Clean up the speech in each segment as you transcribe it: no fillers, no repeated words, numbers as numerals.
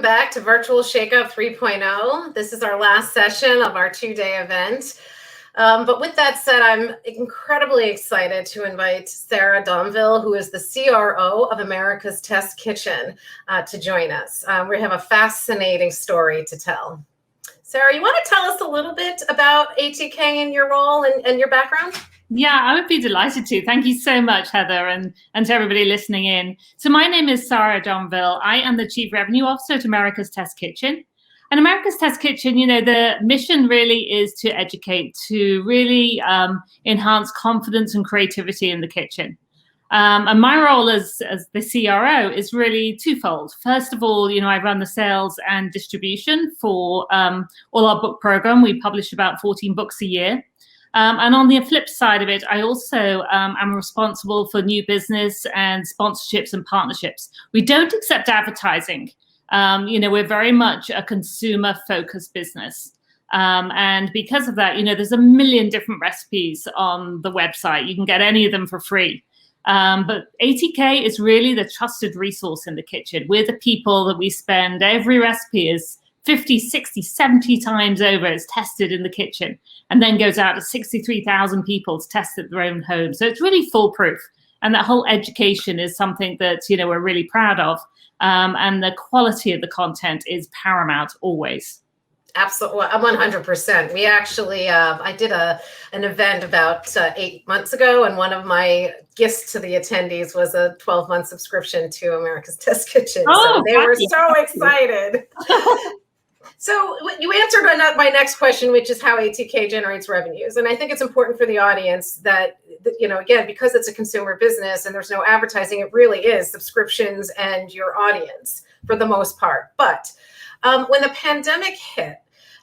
back to Virtual Shakeup 3.0. This is our last session of our 2-day event. But with that said, I'm incredibly excited to invite Sarah Donville, who is the CRO of America's Test Kitchen, to join us. We have a fascinating story to tell. Sarah, you want to tell us a little bit about ATK and your role and your background? Yeah, I would be delighted to. Thank you so much, Heather, and to everybody listening in. So my name is Sarah Donville. I am the Chief Revenue Officer at America's Test Kitchen. And America's Test Kitchen, you know, the mission really is to educate, to really enhance confidence and creativity in the kitchen. And my role as the CRO is really twofold. First of all, you know, I run the sales and distribution for all our book program. We publish about 14 books a year. And on the flip side of it, I also am responsible for new business and sponsorships and partnerships. We don't accept advertising. You know, we're very much a consumer-focused business. And because of that, you know, there's a million different recipes on the website. You can get any of them for free. But ATK is really the trusted resource in the kitchen. We're the people that we spend, every recipe is 50, 60, 70 times over. It's tested in the kitchen and then goes out to 63,000 people to test at their own home. So it's really foolproof. And that whole education is something that, you know, we're really proud of. And the quality of the content is paramount always. Absolutely, 100%. We actually, I did an event about 8 months ago, and one of my gifts to the attendees was a 12-month subscription to America's Test Kitchen. Oh, so they were so excited. So you answered my next question, which is how ATK generates revenues. And I think it's important for the audience that, you know, again, because it's a consumer business and there's no advertising, it really is subscriptions and your audience for the most part. But when the pandemic hit,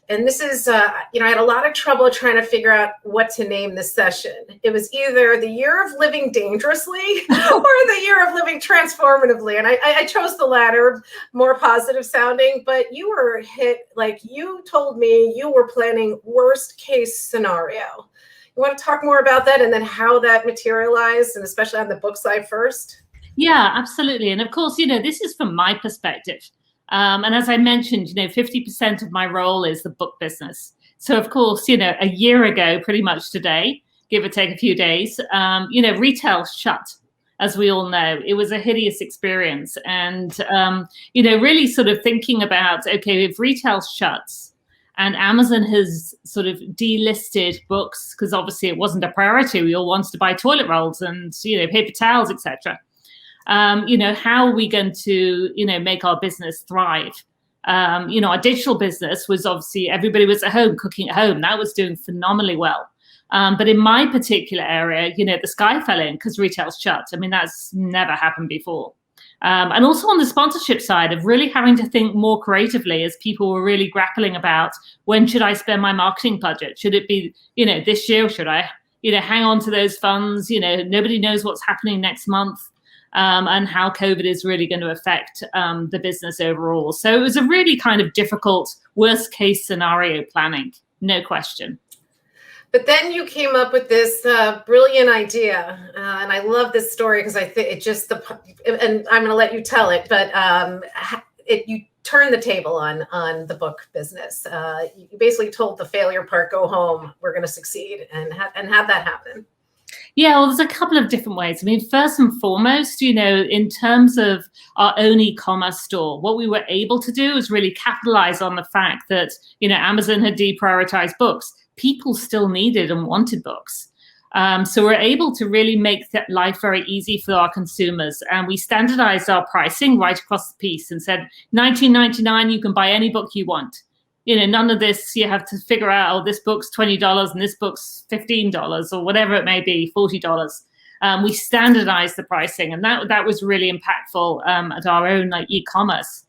and this is, you know, I had a lot of trouble trying to figure out what to name this session. It was either the year of living dangerously or the year of living transformatively. And I chose the latter, more positive sounding, but you were hit, like you told me you were planning worst case scenario. You want to talk more about that and then how that materialized, and especially on the book side first? Yeah, absolutely. And of course, you know, this is from my perspective. And as I mentioned, you know, 50% of my role is the book business. So, of course, you know, a year ago, pretty much today, give or take a few days, you know, retail shut, as we all know. It was a hideous experience. And, you know, really sort of thinking about, okay, if retail shuts and Amazon has sort of delisted books, because obviously it wasn't a priority. We all wanted to buy toilet rolls and, you know, paper towels, etc. You know, how are we going to, you know, make our business thrive? You know, our digital business was obviously everybody was at home, cooking at home. That was doing phenomenally well. But in my particular area, you know, the sky fell in because retail's shut. I mean, that's never happened before. And also on the sponsorship side of really having to think more creatively as people were really grappling about when should I spend my marketing budget? Should it be, you know, this year? Should I, you know, hang on to those funds? You know, nobody knows what's happening next month. And how COVID is really going to affect the business overall. So it was a really kind of difficult worst case scenario planning, no question. But then you came up with this brilliant idea. And I love this story because I think it just, and I'm going to let you tell it, but you turned the table on the book business. You basically told the failure part, go home, we're going to succeed, and have that happen. Yeah, well, there's a couple of different ways. I mean, first and foremost, you know, in terms of our own e-commerce store, what we were able to do is really capitalize on the fact that, you know, Amazon had deprioritized books. People still needed and wanted books. So we're able to really make that life very easy for our consumers. And we standardized our pricing right across the piece and said, $19.99, you can buy any book you want. You know, none of this, you have to figure out, oh, this book's $20 and this book's $15 or whatever it may be, $40. We standardized the pricing, and that was really impactful at our own like e-commerce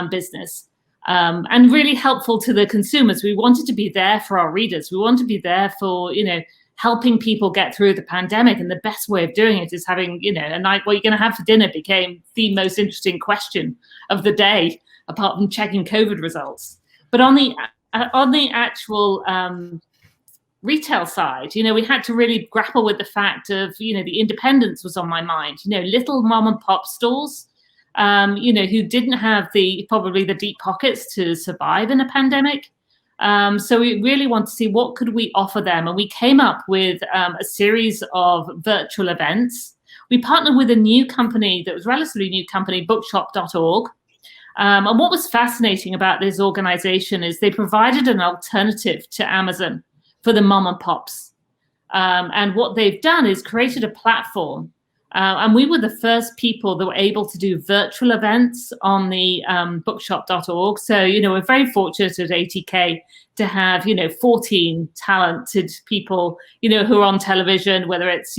business, and really helpful to the consumers. We wanted to be there for our readers. We want to be there for, you know, helping people get through the pandemic. And the best way of doing it is having, you know, a night, what you're going to have for dinner became the most interesting question of the day, apart from checking COVID results. But on the actual retail side, you know, we had to really grapple with the fact of, you know, the independence was on my mind. You know, little mom and pop stores who didn't have probably the deep pockets to survive in a pandemic. So we really want to see what could we offer them. And we came up with a series of virtual events. We partnered with a new company that was a relatively new company, bookshop.org. And what was fascinating about this organization is they provided an alternative to Amazon for the mom and pops. And what they've done is created a platform. And we were the first people that were able to do virtual events on the bookshop.org. So, we're very fortunate at ATK to have, 14 talented people, who are on television, whether it's,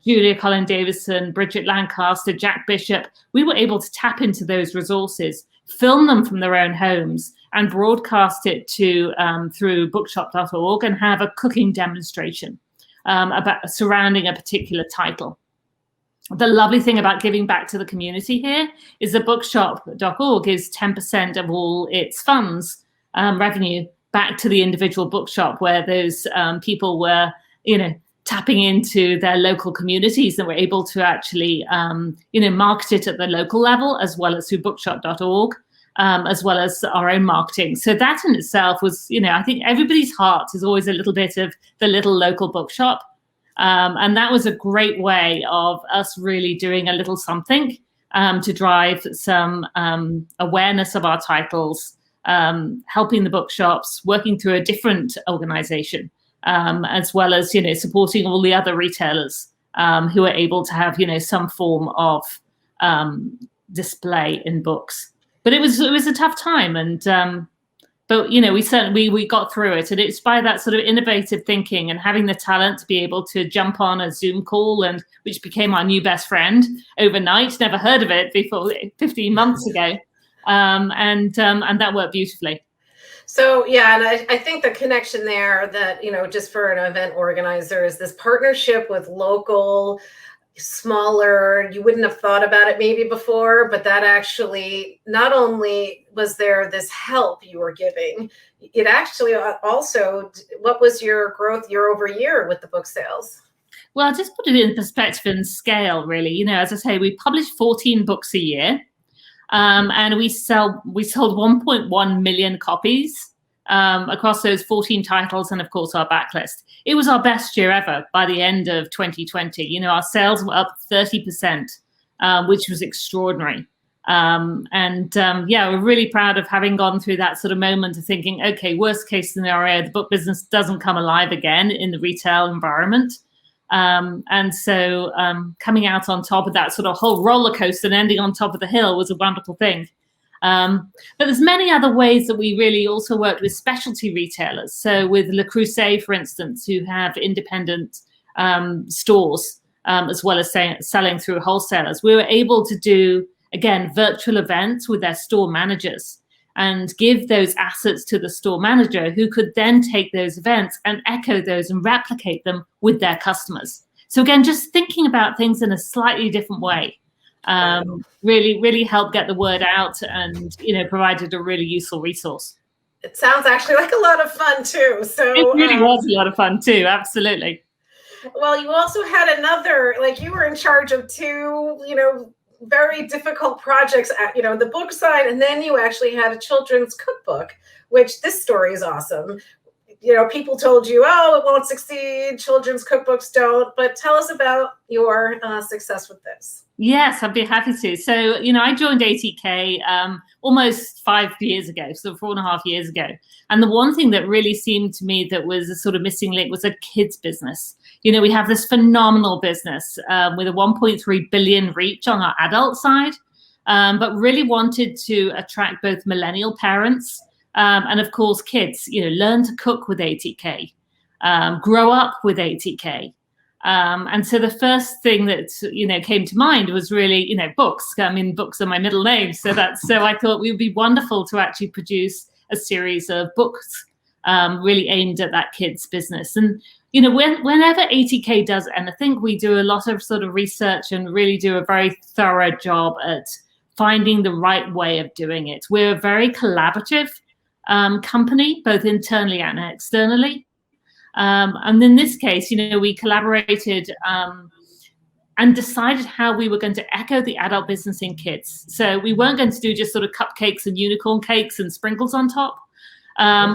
Julia Collin Davison, Bridget Lancaster, Jack Bishop. We were able to tap into those resources, film them from their own homes, and broadcast it to through bookshop.org and have a cooking demonstration about surrounding a particular title. The lovely thing about giving back to the community here is that bookshop.org is 10% of all its funds revenue back to the individual bookshop, where those people were, tapping into their local communities and were able to actually, market it at the local level, as well as through bookshop.org, as well as our own marketing. So that in itself was, I think everybody's heart is always a little bit of the little local bookshop. And that was a great way of us really doing a little something to drive some awareness of our titles, helping the bookshops, working through a different organization, as well as, supporting all the other retailers who are able to have, some form of display in books. But it was a tough time, and but we got through it, and it's by that sort of innovative thinking and having the talent to be able to jump on a Zoom call, and which became our new best friend overnight. Never heard of it before 15 months ago, and that worked beautifully. So yeah, and I think the connection there that just for an event organizer is this partnership with local, smaller, you wouldn't have thought about it maybe before, but that actually not only was there this help you were giving, it actually also, what was your growth year over year with the book sales? Well, just put it in perspective and scale, really. As I say, we publish 14 books a year, and we sold 1.1 million copies across those 14 titles, and of course our backlist. It was our best year ever by the end of 2020. Our sales were up 30%, which was extraordinary. We're really proud of having gone through that sort of moment of thinking, okay, worst case scenario, the book business doesn't come alive again in the retail environment. So coming out on top of that sort of whole roller coaster and ending on top of the hill was a wonderful thing. But there's many other ways that we really also worked with specialty retailers. So with Le Creuset, for instance, who have independent stores, as well as selling through wholesalers, we were able to do, again, virtual events with their store managers and give those assets to the store manager, who could then take those events and echo those and replicate them with their customers. So again, just thinking about things in a slightly different way really helped get the word out, and provided a really useful resource. It sounds actually like a lot of fun too. So it really was a lot of fun too. Absolutely. Well, you also had another, you were in charge of two, very difficult projects at, the book side, and then you actually had a children's cookbook, which this story is awesome. People told you, oh, it won't succeed, children's cookbooks don't, but tell us about your success with this. Yes, I'd be happy to. So, I joined ATK almost 5 years ago, so 4.5 years ago. And the one thing that really seemed to me that was a sort of missing link was a kids business. We have this phenomenal business with a 1.3 billion reach on our adult side, but really wanted to attract both millennial parents and, of course, kids. Learn to cook with ATK, grow up with ATK. And so the first thing that, came to mind was really, books. I mean, books are my middle name. So I thought it would be wonderful to actually produce a series of books really aimed at that kids business. And, whenever ATK does anything, we do a lot of sort of research and really do a very thorough job at finding the right way of doing it. We're a very collaborative company, both internally and externally. And in this case, we collaborated and decided how we were going to echo the adult business in kids. So we weren't going to do just sort of cupcakes and unicorn cakes and sprinkles on top.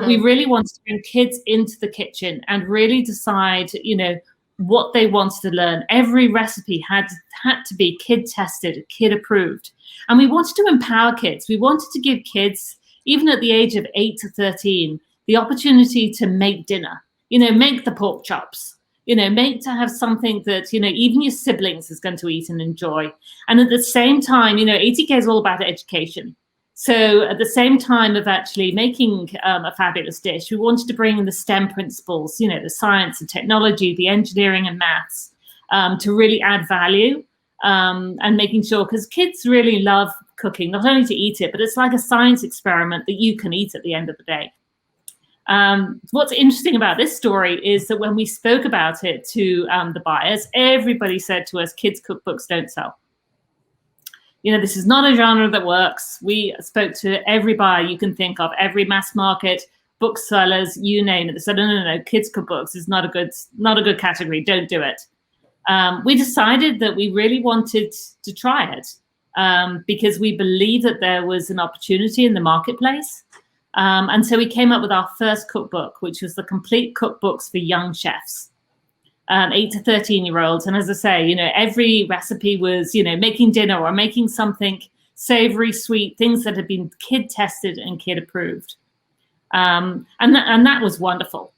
We really wanted to bring kids into the kitchen and really decide, what they wanted to learn. Every recipe had to be kid tested, kid approved. And we wanted to empower kids. We wanted to give kids, even at the age of 8 to 13, the opportunity to make dinner, make the pork chops, make to have something that, even your siblings is going to eat and enjoy. And at the same time, ATK is all about education. So at the same time of actually making a fabulous dish, we wanted to bring in the STEM principles, the science and technology, the engineering and maths, to really add value, and making sure, because kids really love cooking, not only to eat it, but it's like a science experiment that you can eat at the end of the day. What's interesting about this story is that when we spoke about it to the buyers, everybody said to us, kids' cookbooks don't sell. This is not a genre that works. We spoke to every buyer you can think of, every mass market, booksellers, you name it. They said, no, kids' cookbooks is not a good category. Don't do it. We decided that we really wanted to try it because we believed that there was an opportunity in the marketplace. And so we came up with our first cookbook, which was the complete cookbooks for young chefs. 8 to 13-year-olds. And as I say, every recipe was, making dinner or making something savory, sweet, things that had been kid tested and kid approved. And that was wonderful.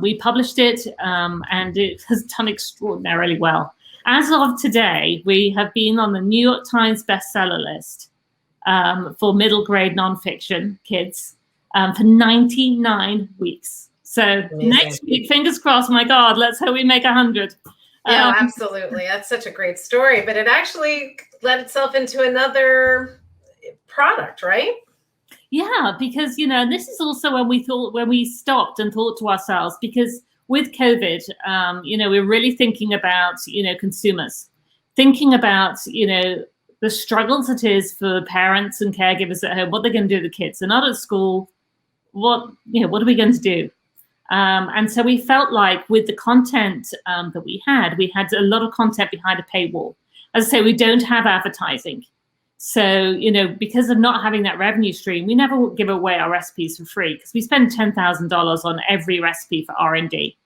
We published it and it has done extraordinarily well. As of today, we have been on the New York Times bestseller list for middle grade nonfiction kids for 99 weeks. So amazing. Next week, fingers crossed, my God, let's hope we make 100. Yeah, absolutely. That's such a great story, but it actually led itself into another product, right? Yeah, because, this is also when we stopped and thought to ourselves, because with COVID, we're really thinking about, consumers, thinking about, the struggles it is for parents and caregivers at home, what they're going to do with the kids. They're not at school. What are we going to do? And so we felt like with the content that we had a lot of content behind a paywall. As I say, we don't have advertising. So, because of not having that revenue stream, we never give away our recipes for free because we spend $10,000 on every recipe for R&D.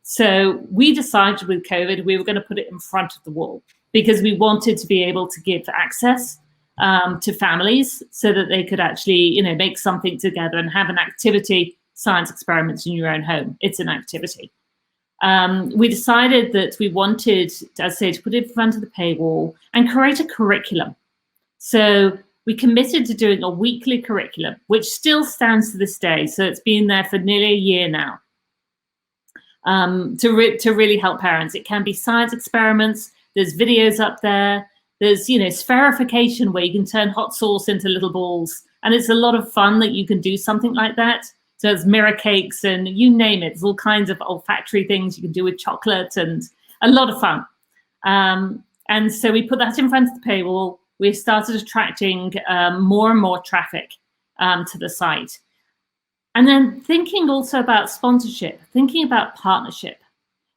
So we decided with COVID, we were going to put it in front of the wall because we wanted to be able to give access to families so that they could actually, make something together and have an activity. Science experiments in your own home. It's an activity. We decided that we wanted, as I say, to put it in front of the paywall and create a curriculum. So we committed to doing a weekly curriculum, which still stands to this day. So it's been there for nearly a year now to really help parents. It can be science experiments. There's videos up there. There's, spherification where you can turn hot sauce into little balls. And it's a lot of fun that you can do something like that. So there's mirror cakes and you name it. There's all kinds of olfactory things you can do with chocolate and a lot of fun. And so we put that in front of the paywall. We started attracting more and more traffic to the site. And then thinking also about sponsorship, thinking about partnership,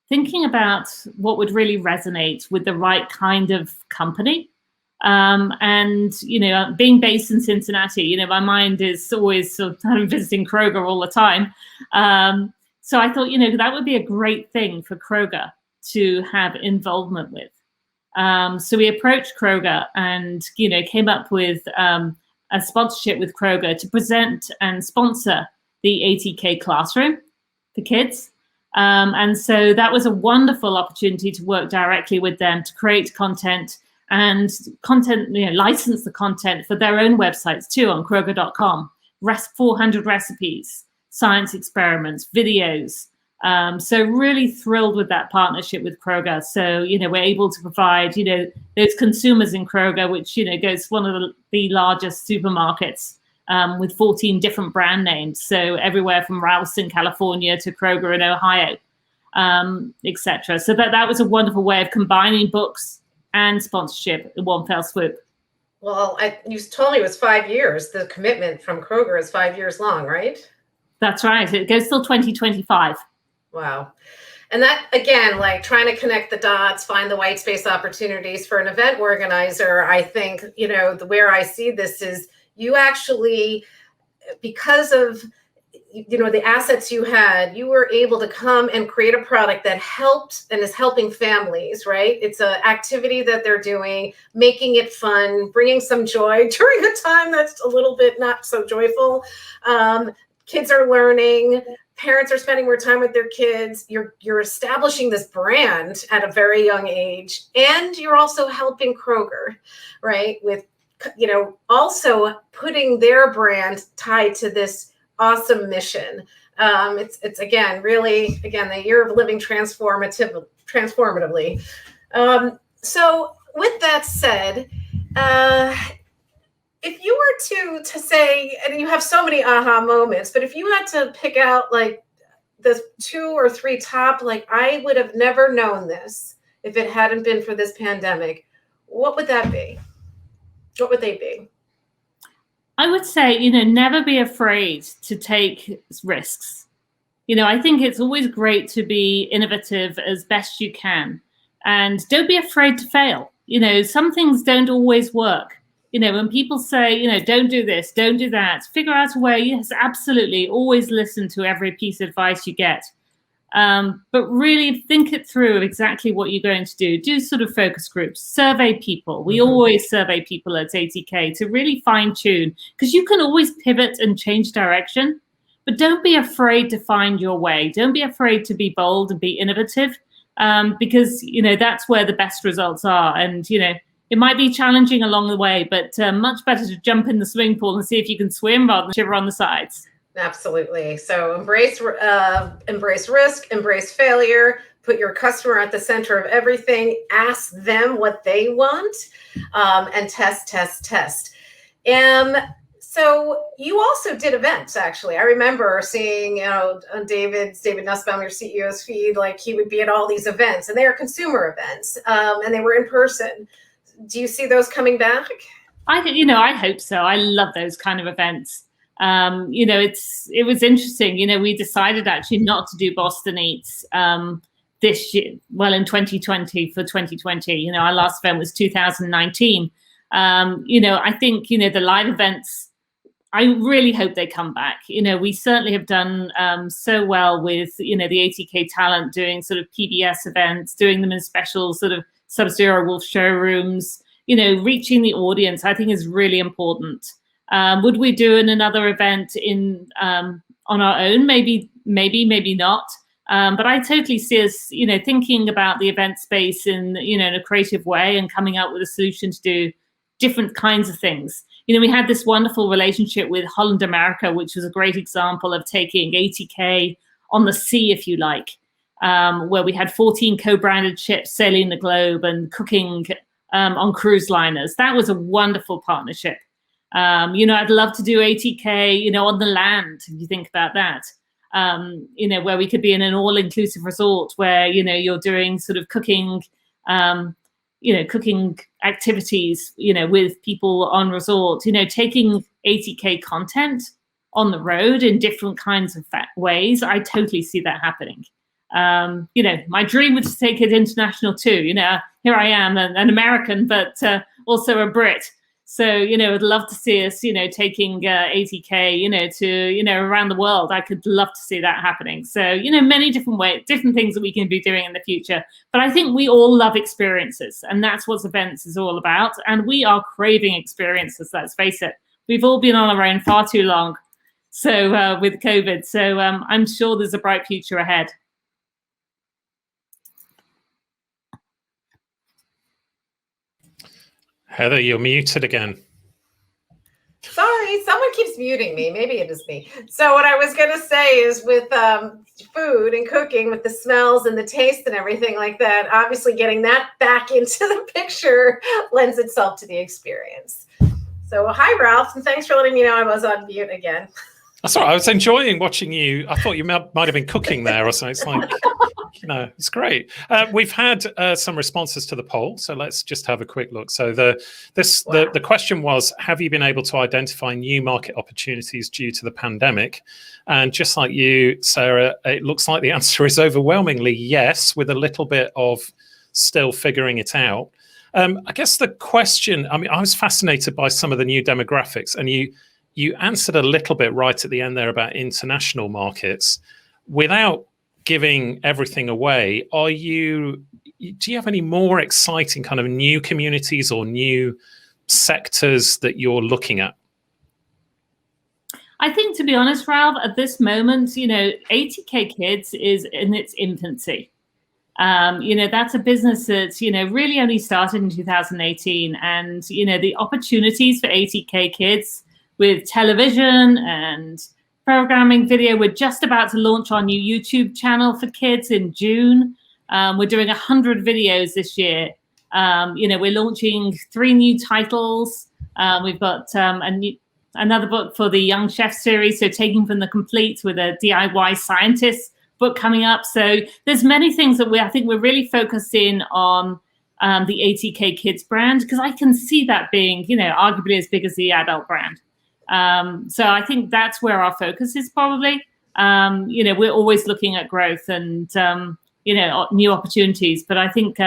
thinking about what would really resonate with the right kind of company. And, being based in Cincinnati, my mind is always sort of visiting Kroger all the time. So I thought, that would be a great thing for Kroger to have involvement with. So we approached Kroger and, came up with a sponsorship with Kroger to present and sponsor the ATK classroom for kids. And so that was a wonderful opportunity to work directly with them to create content and license the content for their own websites too on Kroger.com. 400 recipes, science experiments, videos. So really thrilled with that partnership with Kroger. So, we're able to provide, those consumers in Kroger, which, goes one of the largest supermarkets with 14 different brand names. So everywhere from Ralph's in California to Kroger in Ohio, etc. So that was a wonderful way of combining books and sponsorship in one fell swoop. Well, you told me it was 5 years. The commitment from Kroger is 5 years long, right? That's right. It goes till 2025. Wow. And that, again, like trying to connect the dots, find the white space opportunities for an event organizer, I think, where I see this is you actually, because of, the assets you had, you were able to come and create a product that helped and is helping families, right? It's an activity that they're doing, making it fun, bringing some joy during a time that's a little bit not so joyful. Kids are learning. Parents are spending more time with their kids. You're establishing this brand at a very young age, and you're also helping Kroger, right? With, also putting their brand tied to this awesome mission. It's again, really, the year of living transformatively. So with that said, if you were to say, and you have so many aha moments, but if you had to pick out like the 2 or 3 top, like I would have never known this if it hadn't been for this pandemic, what would that be? What would they be? I would say, never be afraid to take risks. I think it's always great to be innovative as best you can, and don't be afraid to fail. Some things don't always work. When people say, don't do this, don't do that, figure out a way. Yes, absolutely. Always listen to every piece of advice you get. But really think it through exactly what you're going to do. Do sort of focus groups, survey people. We always survey people at ATK to really fine tune, because you can always pivot and change direction, but don't be afraid to find your way. Don't be afraid to be bold and be innovative, because, that's where the best results are. And, it might be challenging along the way, but much better to jump in the swimming pool and see if you can swim rather than shiver on the sides. Absolutely. So embrace risk, embrace failure, put your customer at the center of everything, ask them what they want, and test. So you also did events, actually. I remember seeing, on David Nussbaum, your CEO's feed, like he would be at all these events, and they are consumer events, and they were in person. Do you see those coming back? I hope so. I love those kind of events. It was interesting. We decided actually not to do Boston Eats this year. Well, in 2020 for 2020. Our last event was 2019. I think the live events, I really hope they come back. We certainly have done so well with the ATK talent doing sort of PBS events, doing them in special sort of Sub-Zero Wolf showrooms. Reaching the audience, I think, is really important. Would we do another event on our own? Maybe not. But I totally see us, thinking about the event space in a creative way and coming up with a solution to do different kinds of things. We had this wonderful relationship with Holland America, which was a great example of taking ATK on the sea, if you like, where we had 14 co-branded ships sailing the globe and cooking on cruise liners. That was a wonderful partnership. I'd love to do ATK, on the land, if you think about that, where we could be in an all-inclusive resort where, you're doing sort of cooking, cooking activities, with people on resort, taking ATK content on the road in different kinds of ways. I totally see that happening. My dream was to take it international too. Here I am, an American, but also a Brit. So, I'd love to see us, taking ATK, to, around the world. I could love to see that happening. So, many different ways, different things that we can be doing in the future. But I think we all love experiences, and that's what events is all about. And we are craving experiences, let's face it. We've all been on our own far too long. So with COVID, so I'm sure there's a bright future ahead. Heather, you're muted again. Sorry, someone keeps muting me. Maybe it is me. So what I was going to say is with food and cooking, with the smells and the taste and everything like that, obviously getting that back into the picture lends itself to the experience. So hi, Ralph, and thanks for letting me know I was on mute again. That's all right. I was enjoying watching you. I thought you might have been cooking there or something. It's like, it's great. We've had some responses to the poll, so let's just have a quick look. So the question was, have you been able to identify new market opportunities due to the pandemic? And just like you, Sarah, it looks like the answer is overwhelmingly yes, with a little bit of still figuring it out. I guess the question, I was fascinated by some of the new demographics, and you answered a little bit right at the end there about international markets. Without giving everything away, do you have any more exciting kind of new communities or new sectors that you're looking at? I think, to be honest, Ralph, at this moment, 80K Kids is in its infancy. That's a business that's, really only started in 2018. And, the opportunities for 80K Kids with television and programming video. We're just about to launch our new YouTube channel for kids in June. We're doing 100 videos this year. We're launching 3 new titles. We've got another book for the Young Chef series, so Taking from the Complete, with a DIY scientist book coming up. So there's many things that I think we're really focused in on the 80K Kids brand, because I can see that being, arguably as big as the adult brand. So I think that's where our focus is probably. We're always looking at growth and, new opportunities. But I think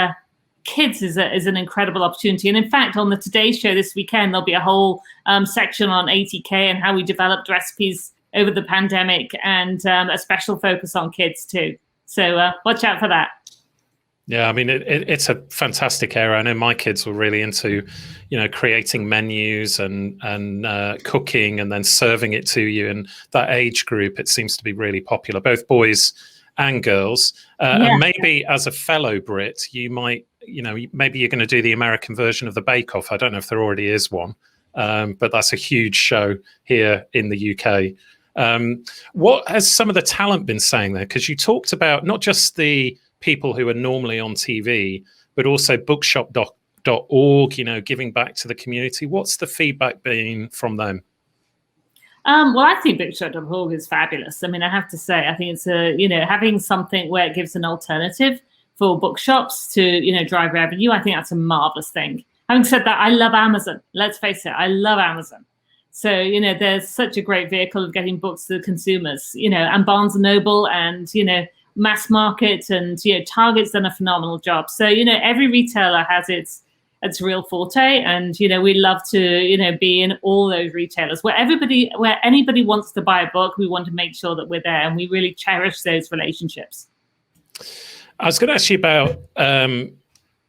kids is an incredible opportunity. And in fact, on the Today Show this weekend, there'll be a whole section on 80K and how we developed recipes over the pandemic, and a special focus on kids too. So watch out for that. Yeah, I mean, it's a fantastic era. I know my kids were really into, creating menus and cooking and then serving it to you. And that age group, it seems to be really popular, both boys and girls. And maybe as a fellow Brit, you might, maybe you're going to do the American version of the Bake Off. I don't know if there already is one, but that's a huge show here in the UK. What has some of the talent been saying there? Because you talked about not just the people who are normally on TV, but also bookshop.org, giving back to the community. What's the feedback been from them? Well, I think bookshop.org is fabulous. I mean, I have to say, I think it's having something where it gives an alternative for bookshops to, drive revenue. I think that's a marvelous thing. Having said that, I love Amazon. Let's face it, I love Amazon. So, there's such a great vehicle of getting books to the consumers, and Barnes & Noble and, mass market, and Target's done a phenomenal job. So every retailer has its real forte, and we love to be in all those retailers where anybody wants to buy a book. We want to make sure that we're there, and we really cherish those relationships. I was going to ask you about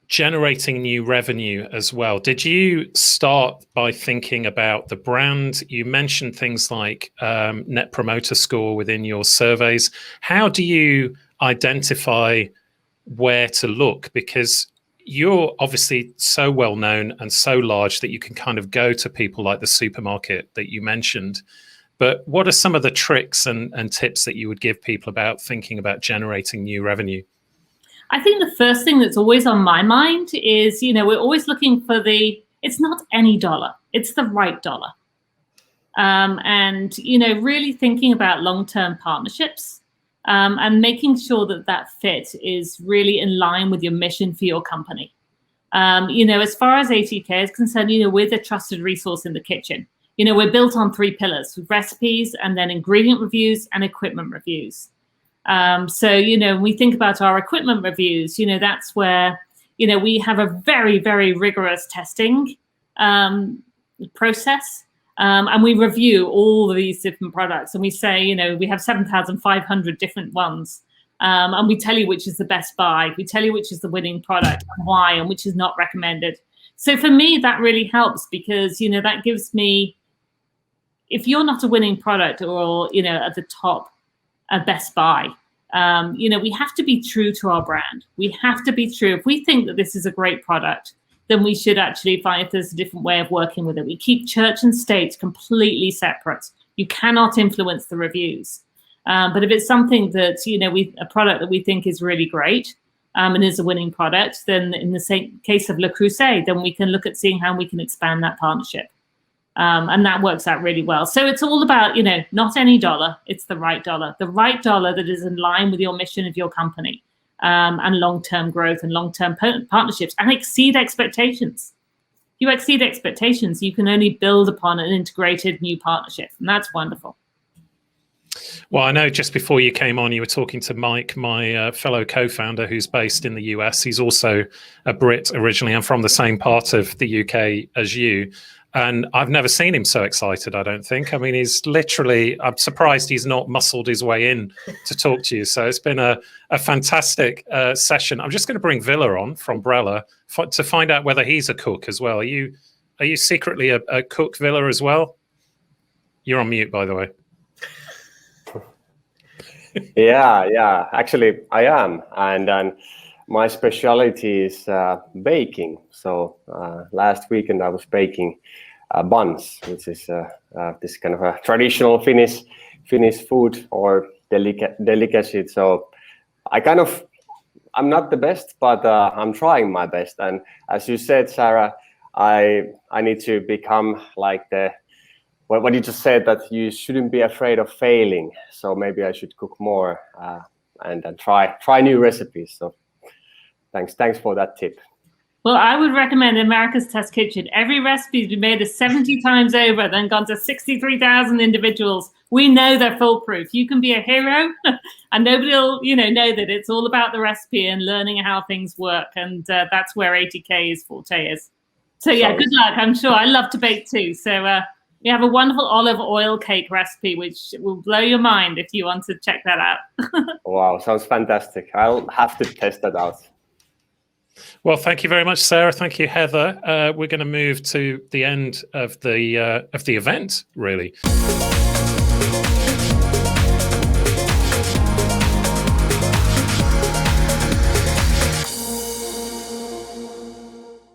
generating new revenue as well. Did you start by thinking about the brand? You mentioned things like Net Promoter Score within your surveys. How do you identify where to look? Because you're obviously so well known and so large that you can kind of go to people like the supermarket that you mentioned. But what are some of the tricks and tips that you would give people about thinking about generating new revenue? I think the first thing that's always on my mind is, we're always looking for it's not any dollar, it's the right dollar. And, really thinking about long-term partnerships and making sure that fit is really in line with your mission for your company. As far as 80K is concerned, we're the trusted resource in the kitchen. We're built on 3 pillars: recipes, and then ingredient reviews and equipment reviews. So, we think about our equipment reviews, that's where, we have a very, very rigorous testing process. And we review all of these different products, and we say, we have 7,500 different ones. And we tell you which is the best buy. We tell you which is the winning product and why, and which is not recommended. So for me, that really helps, because, that gives me, if you're not a winning product or, at the top, a best buy, we have to be true to our brand. We have to be true. If we think that this is a great product, then we should actually find if there's a different way of working with it. We keep church and state completely separate. You cannot influence the reviews. But if it's something that, a product that we think is really great and is a winning product, then in the same case of Le Creuset, then we can look at seeing how we can expand that partnership. And that works out really well. So it's all about, not any dollar, it's the right dollar that is in line with your mission of your company, and long-term growth and long-term partnerships, and exceed expectations. If you exceed expectations, you can only build upon an integrated new partnership, and that's wonderful. Well, I know just before you came on, you were talking to Mike, my fellow co-founder, who's based in the US. He's also a Brit originally and from the same part of the UK as you. And I've never seen him so excited, I don't think. I mean, he's literally, I'm surprised he's not muscled his way in to talk to you. So it's been a fantastic session. I'm just going to bring Villa on from Brella to find out whether he's a cook as well. Are you secretly a cook, Villa, as well? You're on mute, by the way. Yeah. Actually, I am. And my specialty is baking. So last weekend I was baking buns, which is this kind of a traditional Finnish food or delicacy. So I'm not the best, but I'm trying my best. And as you said, Sarah, I need to become like what you just said, that you shouldn't be afraid of failing. So maybe I should cook more and try new recipes. So thanks for that tip. Well, I would recommend America's Test Kitchen. Every recipe has been made 70 times over, then gone to 63,000 individuals. We know they're foolproof. You can be a hero, and nobody will, know that it's all about the recipe and learning how things work. And that's where 80K's forte is. So yeah, good luck. I'm sure I love to bake too. So we have a wonderful olive oil cake recipe, which will blow your mind if you want to check that out. Wow, sounds fantastic. I'll have to test that out. Well, thank you very much, Sarah. Thank you, Heather. We're going to move to the end of the event, really.